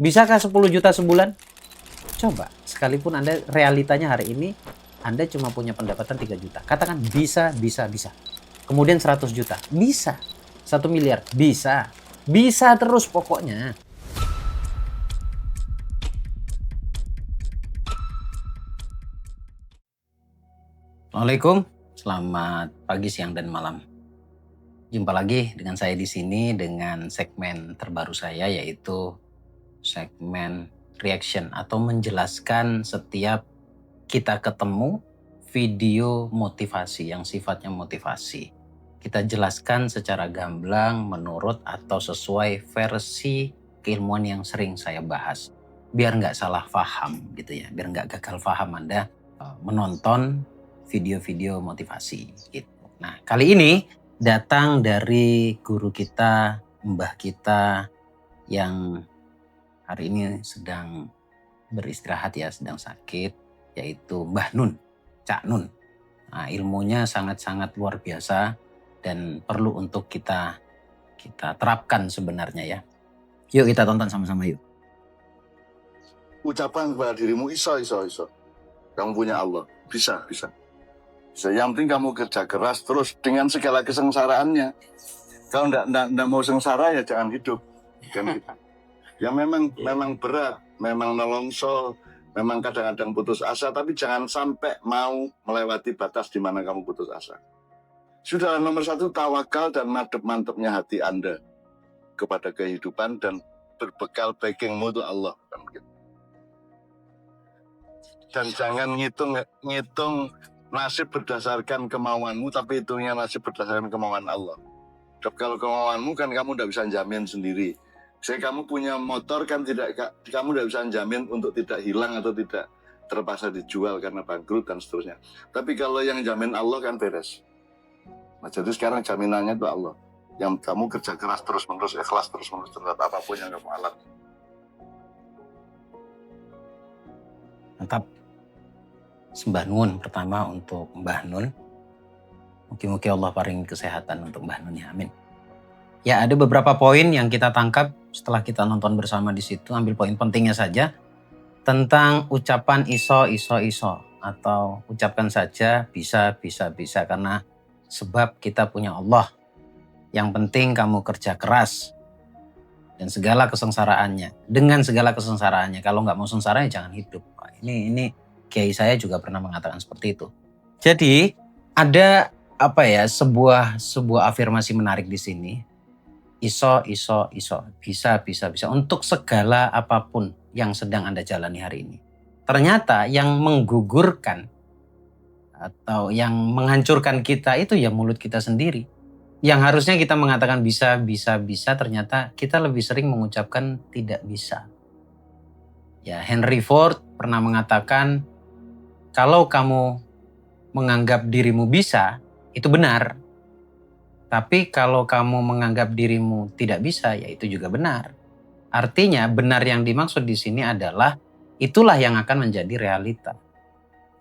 Bisakah 10 juta sebulan? Coba, sekalipun Anda realitanya hari ini, Anda cuma punya pendapatan 3 juta. Katakan bisa. Kemudian 100 juta, bisa. 1 miliar, bisa. Bisa terus pokoknya. Assalamualaikum, selamat pagi, siang, dan malam. Jumpa lagi dengan saya di sini dengan segmen terbaru saya, yaitu segmen reaction atau menjelaskan setiap kita ketemu video motivasi yang sifatnya motivasi. Kita jelaskan secara gamblang menurut atau sesuai versi keilmuan yang sering saya bahas. Biar nggak salah paham gitu ya, biar nggak gagal paham Anda menonton video-video motivasi gitu. Nah, kali ini datang dari guru kita, mbah kita yang hari ini sedang beristirahat ya, sedang sakit, yaitu Mbah Nun, Cak Nun. Nah, ilmunya sangat-sangat luar biasa dan perlu untuk kita terapkan sebenarnya ya. Yuk kita tonton sama-sama yuk. Ucapan kepada dirimu, iso. Kamu punya Allah, bisa. Yang penting kamu kerja keras terus dengan segala kesengsaraannya. Kalau enggak mau sengsara ya jangan hidup. Kan gitu. Ya memang berat, memang nelongso, memang kadang-kadang putus asa, tapi jangan sampai mau melewati batas di mana kamu putus asa. Sudah nomor 1, tawakal dan mantep-mantepnya hati Anda kepada kehidupan dan berbekal backingmu itu Allah. Kan gitu. Dan jangan ngitung nasib berdasarkan kemauanmu, tapi hitungnya nasib berdasarkan kemauan Allah. Kalau kemauanmu kan kamu tidak bisa jamin sendiri. Saya kamu punya motor kan kamu tidak bisa jamin untuk tidak hilang atau tidak terpaksa dijual karena bangkrut dan seterusnya. Tapi kalau yang jamin Allah kan beres. Nah, jadi sekarang jaminannya itu Allah. Yang kamu kerja keras terus-menerus, ikhlas terus-menerus terhadap apapun yang kamu alami. Mantap. Sembah Nun pertama untuk Mbah Nun. Mungkin Allah paring kesehatan untuk Mbah Nun ya, amin. Ya, ada beberapa poin yang kita tangkap setelah kita nonton bersama di situ. Ambil poin pentingnya saja tentang ucapan iso atau ucapkan saja bisa karena sebab kita punya Allah. Yang penting kamu kerja keras dan segala kesengsaraannya. Dengan segala kesengsaraannya, kalau nggak mau sengsara ya jangan hidup. Ini kiai saya juga pernah mengatakan seperti itu. Jadi ada sebuah afirmasi menarik di sini. Iso, bisa untuk segala apapun yang sedang Anda jalani hari ini. Ternyata yang menggugurkan atau yang menghancurkan kita itu ya mulut kita sendiri. Yang harusnya kita mengatakan bisa, ternyata kita lebih sering mengucapkan tidak bisa. Ya, Henry Ford pernah mengatakan, kalau kamu menganggap dirimu bisa, itu benar. Tapi kalau kamu menganggap dirimu tidak bisa, ya itu juga benar. Artinya benar yang dimaksud di sini adalah itulah yang akan menjadi realita.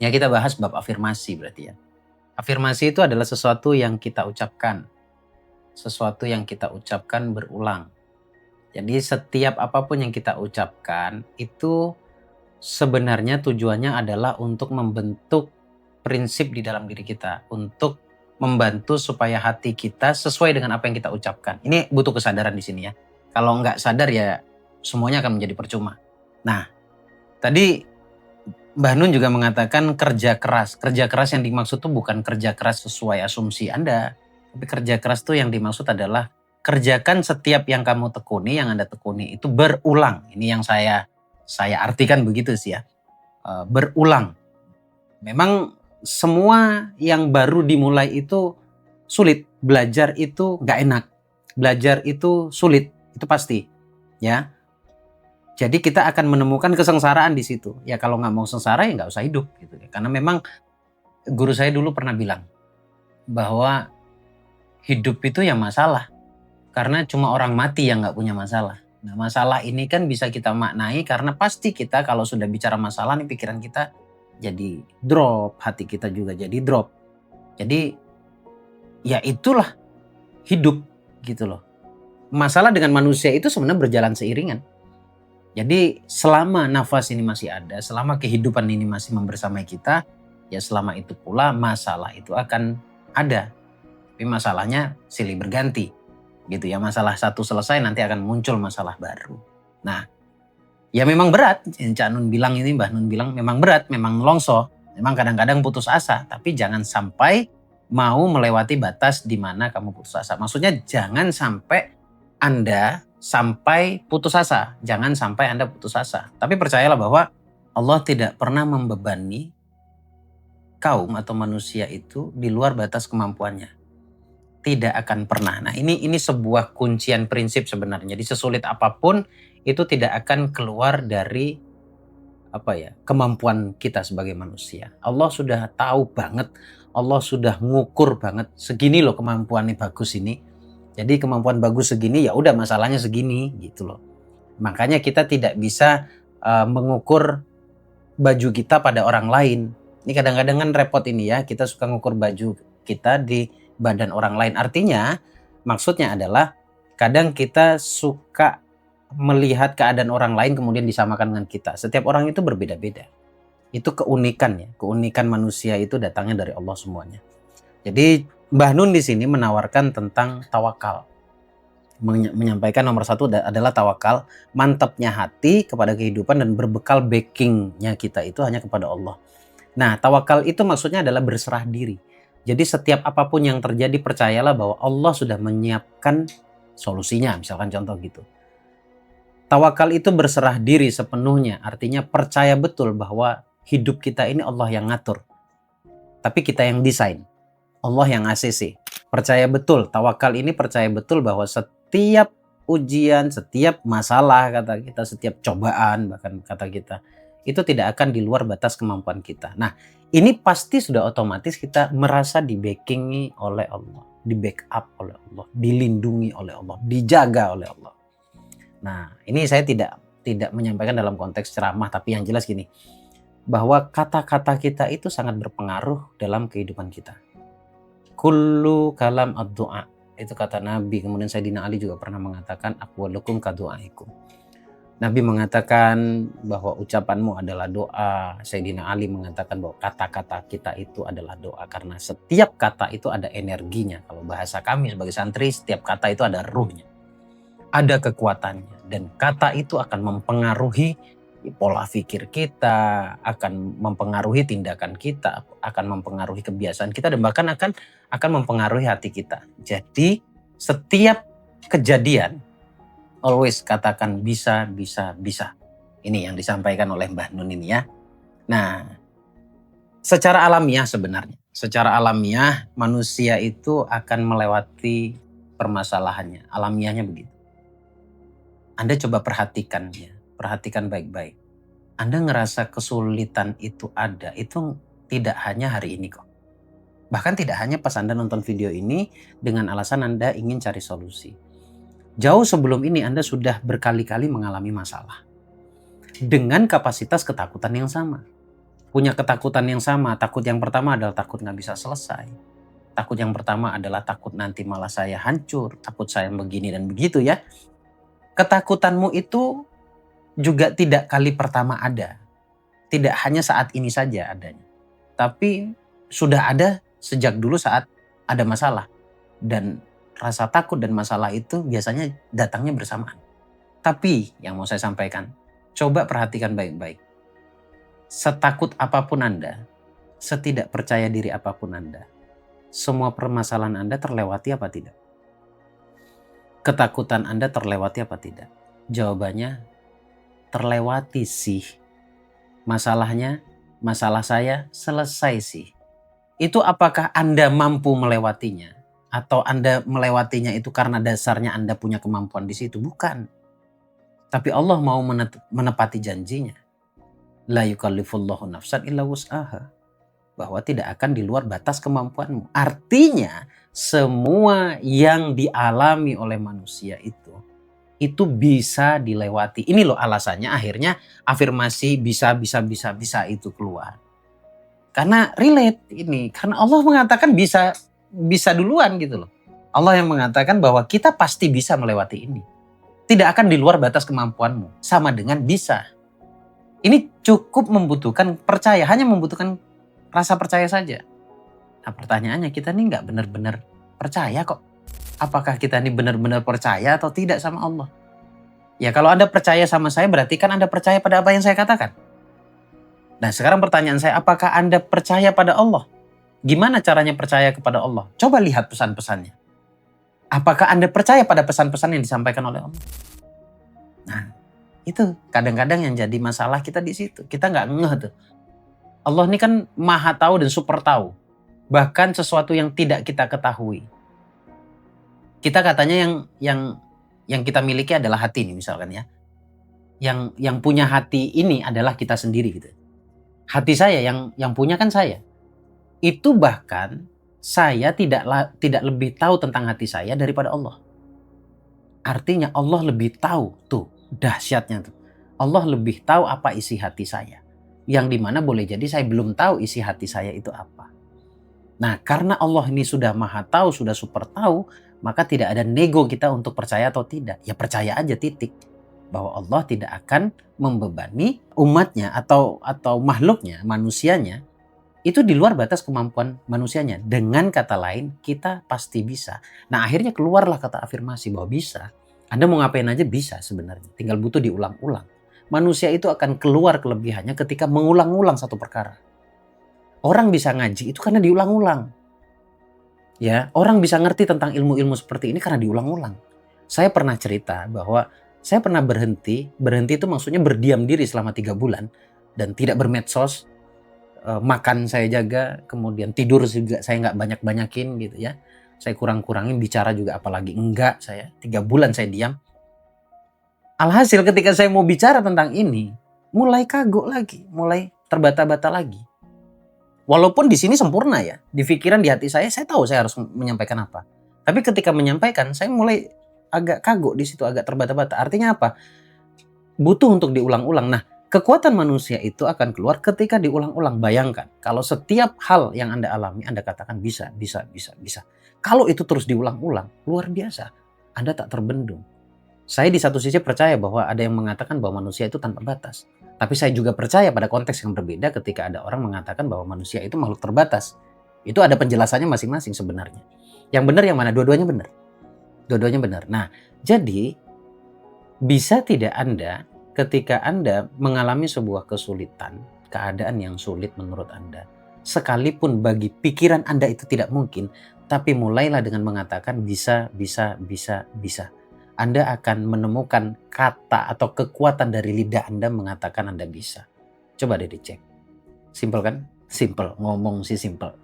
Ya, kita bahas bab afirmasi berarti ya. Afirmasi itu adalah sesuatu yang kita ucapkan. Sesuatu yang kita ucapkan berulang. Jadi setiap apapun yang kita ucapkan itu sebenarnya tujuannya adalah untuk membentuk prinsip di dalam diri kita. Untuk membantu supaya hati kita sesuai dengan apa yang kita ucapkan. Ini butuh kesadaran di sini ya. Kalau nggak sadar ya semuanya akan menjadi percuma. Nah, tadi Mbah Nun juga mengatakan kerja keras. Kerja keras yang dimaksud itu bukan kerja keras sesuai asumsi Anda. Tapi kerja keras itu yang dimaksud adalah kerjakan setiap yang kamu tekuni, yang Anda tekuni itu berulang. Ini yang saya artikan begitu sih ya. Berulang. Memang semua yang baru dimulai itu sulit. Belajar itu gak enak. Belajar itu sulit. Itu pasti. Ya. Jadi kita akan menemukan kesengsaraan di situ. Ya kalau gak mau sengsara ya gak usah hidup. Gitu. Karena memang guru saya dulu pernah bilang bahwa hidup itu ya masalah. Karena cuma orang mati yang gak punya masalah. Nah, masalah ini kan bisa kita maknai karena pasti kita kalau sudah bicara masalah nih pikiran kita jadi drop, hati kita juga jadi drop. Jadi ya itulah hidup gitu loh. Masalah dengan manusia itu sebenarnya berjalan seiringan. Jadi selama nafas ini masih ada, selama kehidupan ini masih membersamai kita, ya selama itu pula masalah itu akan ada. Tapi masalahnya silih berganti gitu ya. Masalah satu selesai nanti akan muncul masalah baru. Nah, ya memang berat. Cak Nun bilang ini, Mbah Nun bilang memang berat, memang longso. Memang kadang-kadang putus asa, tapi jangan sampai mau melewati batas di mana kamu putus asa. Maksudnya jangan sampai Anda sampai putus asa. Jangan sampai Anda putus asa. Tapi percayalah bahwa Allah tidak pernah membebani kaum atau manusia itu di luar batas kemampuannya. Tidak akan pernah. Nah, ini sebuah kuncian prinsip sebenarnya. Jadi sesulit apapun itu tidak akan keluar dari kemampuan kita sebagai manusia. Allah sudah tahu banget, Allah sudah ngukur banget, segini loh kemampuannya bagus ini. Jadi kemampuan bagus segini, ya udah masalahnya segini gitu loh. Makanya kita tidak bisa mengukur baju kita pada orang lain. Ini kadang-kadang kan repot ini ya, kita suka ngukur baju kita di badan orang lain. Artinya maksudnya adalah kadang kita suka melihat keadaan orang lain kemudian disamakan dengan kita. Setiap orang itu berbeda-beda. Itu keunikan ya, keunikan manusia itu datangnya dari Allah semuanya. Jadi Mbah Nun di sini menawarkan tentang tawakal. Menyampaikan nomor satu adalah tawakal, mantapnya hati kepada kehidupan dan berbekal backingnya kita itu hanya kepada Allah. Nah, tawakal itu maksudnya adalah berserah diri. Jadi setiap apapun yang terjadi percayalah bahwa Allah sudah menyiapkan solusinya, misalkan contoh gitu. Tawakal itu berserah diri sepenuhnya, artinya percaya betul bahwa hidup kita ini Allah yang ngatur. Tapi kita yang desain. Allah yang ACC. Percaya betul, tawakal ini percaya betul bahwa setiap ujian, setiap masalah kata kita, setiap cobaan bahkan kata kita, itu tidak akan di luar batas kemampuan kita. Nah, ini pasti sudah otomatis kita merasa di-backingi oleh Allah, di-backup oleh Allah, dilindungi oleh Allah, dijaga oleh Allah. Nah, ini saya tidak menyampaikan dalam konteks ceramah, tapi yang jelas gini, bahwa kata-kata kita itu sangat berpengaruh dalam kehidupan kita. Kullu kalam ad-du'a, itu kata Nabi. Kemudian Sayyidina Ali juga pernah mengatakan aqwalukum kadu'aikum. Nabi mengatakan bahwa ucapanmu adalah doa. Sayyidina Ali mengatakan bahwa kata-kata kita itu adalah doa. Karena setiap kata itu ada energinya. Kalau bahasa kami sebagai santri, setiap kata itu ada ruhnya. Ada kekuatannya. Dan kata itu akan mempengaruhi pola pikir kita, akan mempengaruhi tindakan kita, akan mempengaruhi kebiasaan kita, dan bahkan akan mempengaruhi hati kita. Jadi setiap kejadian always katakan bisa, bisa, bisa. Ini yang disampaikan oleh Mbah Nun ini ya. Nah, secara alamiah sebenarnya, secara alamiah manusia itu akan melewati permasalahannya. Alamiahnya begitu. Anda coba perhatikan ya, perhatikan baik-baik. Anda ngerasa kesulitan itu ada, itu tidak hanya hari ini kok. Bahkan tidak hanya pas Anda nonton video ini dengan alasan Anda ingin cari solusi. Jauh sebelum ini Anda sudah berkali-kali mengalami masalah. Dengan kapasitas ketakutan yang sama. Punya ketakutan yang sama. Takut yang pertama adalah takut nggak bisa selesai. Takut yang pertama adalah takut nanti malah saya hancur. Takut saya begini dan begitu ya. Ketakutanmu itu juga tidak kali pertama ada. Tidak hanya saat ini saja adanya. Tapi sudah ada sejak dulu saat ada masalah. Dan rasa takut dan masalah itu biasanya datangnya bersamaan. Tapi yang mau saya sampaikan, coba perhatikan baik-baik. Setakut apapun Anda, setidak percaya diri apapun Anda, semua permasalahan Anda terlewati apa tidak? Ketakutan Anda terlewati apa tidak? Jawabannya terlewati sih. Masalahnya, masalah saya selesai sih. Itu apakah Anda mampu melewatinya? Atau Anda melewatinya itu karena dasarnya Anda punya kemampuan di situ? Bukan. Tapi Allah mau menepati janjinya. La yukallifullahu nafsan illa wus'aha. Bahwa tidak akan di luar batas kemampuanmu. Artinya semua yang dialami oleh manusia itu bisa dilewati. Ini loh alasannya akhirnya afirmasi bisa itu keluar. Karena relate ini. Karena Allah mengatakan bisa duluan gitu loh. Allah yang mengatakan bahwa kita pasti bisa melewati ini. tidak akan di luar batas kemampuanmu. Sama dengan bisa. Ini cukup membutuhkan percaya, hanya membutuhkan rasa percaya saja. Nah pertanyaannya, kita nih nggak benar-benar percaya kok. Apakah kita ini benar-benar percaya atau tidak sama Allah? Ya kalau Anda percaya sama saya berarti kan Anda percaya pada apa yang saya katakan. Nah sekarang pertanyaan saya, apakah Anda percaya pada Allah? Gimana caranya percaya kepada Allah? Coba lihat pesan-pesannya. Apakah Anda percaya pada pesan-pesan yang disampaikan oleh Allah? Nah, itu kadang-kadang yang jadi masalah kita di situ. Kita nggak ngeh tuh. Allah ini kan maha tahu dan super tahu. Bahkan sesuatu yang tidak kita ketahui. Kita katanya yang kita miliki adalah hati nih misalkan ya. Yang punya hati ini adalah kita sendiri gitu. Hati saya yang punya kan saya. Itu bahkan saya tidak lebih tahu tentang hati saya daripada Allah. Artinya Allah lebih tahu tuh dahsyatnya tuh. Allah lebih tahu apa isi hati saya. Yang dimana boleh jadi saya belum tahu isi hati saya itu apa. Nah karena Allah ini sudah maha tahu, sudah super tahu, maka tidak ada nego kita untuk percaya atau tidak. Ya percaya aja titik. Bahwa Allah tidak akan membebani umatnya atau makhluknya, manusianya. Itu di luar batas kemampuan manusianya. Dengan kata lain, kita pasti bisa. Nah akhirnya keluarlah kata afirmasi bahwa bisa. Anda mau ngapain aja bisa sebenarnya. Tinggal butuh diulang-ulang. Manusia itu akan keluar kelebihannya ketika mengulang-ulang satu perkara. Orang bisa ngaji itu karena diulang-ulang. Ya, orang bisa ngerti tentang ilmu-ilmu seperti ini karena diulang-ulang. Saya pernah cerita bahwa saya pernah berhenti itu maksudnya berdiam diri selama 3 bulan dan tidak bermedsos. Makan saya jaga, kemudian tidur juga saya nggak banyak-banyakin gitu ya. Saya kurang-kurangin, bicara juga apalagi enggak saya. 3 bulan saya diam. Alhasil ketika saya mau bicara tentang ini, mulai kagok lagi, mulai terbata-bata lagi. Walaupun di sini sempurna ya, di pikiran di hati saya tahu saya harus menyampaikan apa. Tapi ketika menyampaikan, saya mulai agak kagok di situ, agak terbata-bata. Artinya apa? Butuh untuk diulang-ulang. Nah, kekuatan manusia itu akan keluar ketika diulang-ulang. Bayangkan, kalau setiap hal yang Anda alami, Anda katakan bisa. Kalau itu terus diulang-ulang, luar biasa. Anda tak terbendung. Saya di satu sisi percaya bahwa ada yang mengatakan bahwa manusia itu tanpa batas. Tapi saya juga percaya pada konteks yang berbeda ketika ada orang mengatakan bahwa manusia itu makhluk terbatas. Itu ada penjelasannya masing-masing sebenarnya. Yang benar yang mana? Dua-duanya benar. Dua-duanya benar. Nah, jadi bisa tidak Anda ketika Anda mengalami sebuah kesulitan, keadaan yang sulit menurut Anda, sekalipun bagi pikiran Anda itu tidak mungkin, tapi mulailah dengan mengatakan bisa. Anda akan menemukan kata atau kekuatan dari lidah Anda mengatakan Anda bisa. Coba deh dicek. Simpel kan? Simpel. Ngomong sih simpel.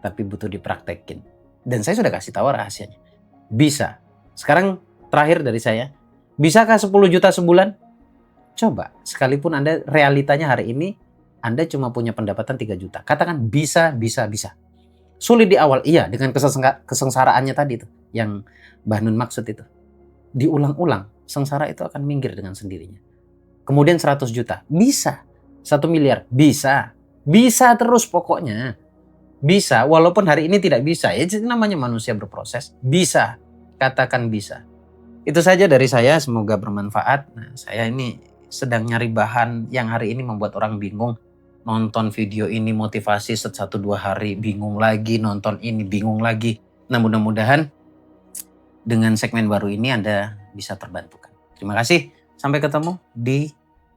Tapi butuh dipraktekin. Dan saya sudah kasih tahu rahasianya. Bisa. Sekarang terakhir dari saya. Bisakah 10 juta sebulan? Coba. Sekalipun Anda realitanya hari ini, Anda cuma punya pendapatan 3 juta. Katakan bisa. Sulit di awal. Iya, dengan kesengsaraannya tadi tuh. Yang Mbah Nun maksud itu. Diulang-ulang, sengsara itu akan minggir dengan sendirinya. Kemudian 100 juta, bisa. 1 miliar, bisa. Bisa terus pokoknya. Bisa, walaupun hari ini tidak bisa. Ya namanya manusia berproses. Bisa, katakan bisa. Itu saja dari saya, semoga bermanfaat. Nah, saya ini sedang nyari bahan yang hari ini membuat orang bingung. Nonton video ini motivasi 1-2 hari, bingung lagi. Nonton ini, bingung lagi. Nah mudah-mudahan dengan segmen baru ini Anda bisa terbantukan. Terima kasih. Sampai ketemu di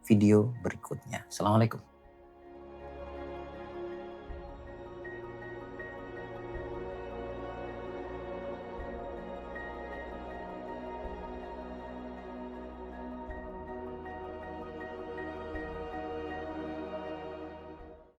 video berikutnya. Assalamualaikum.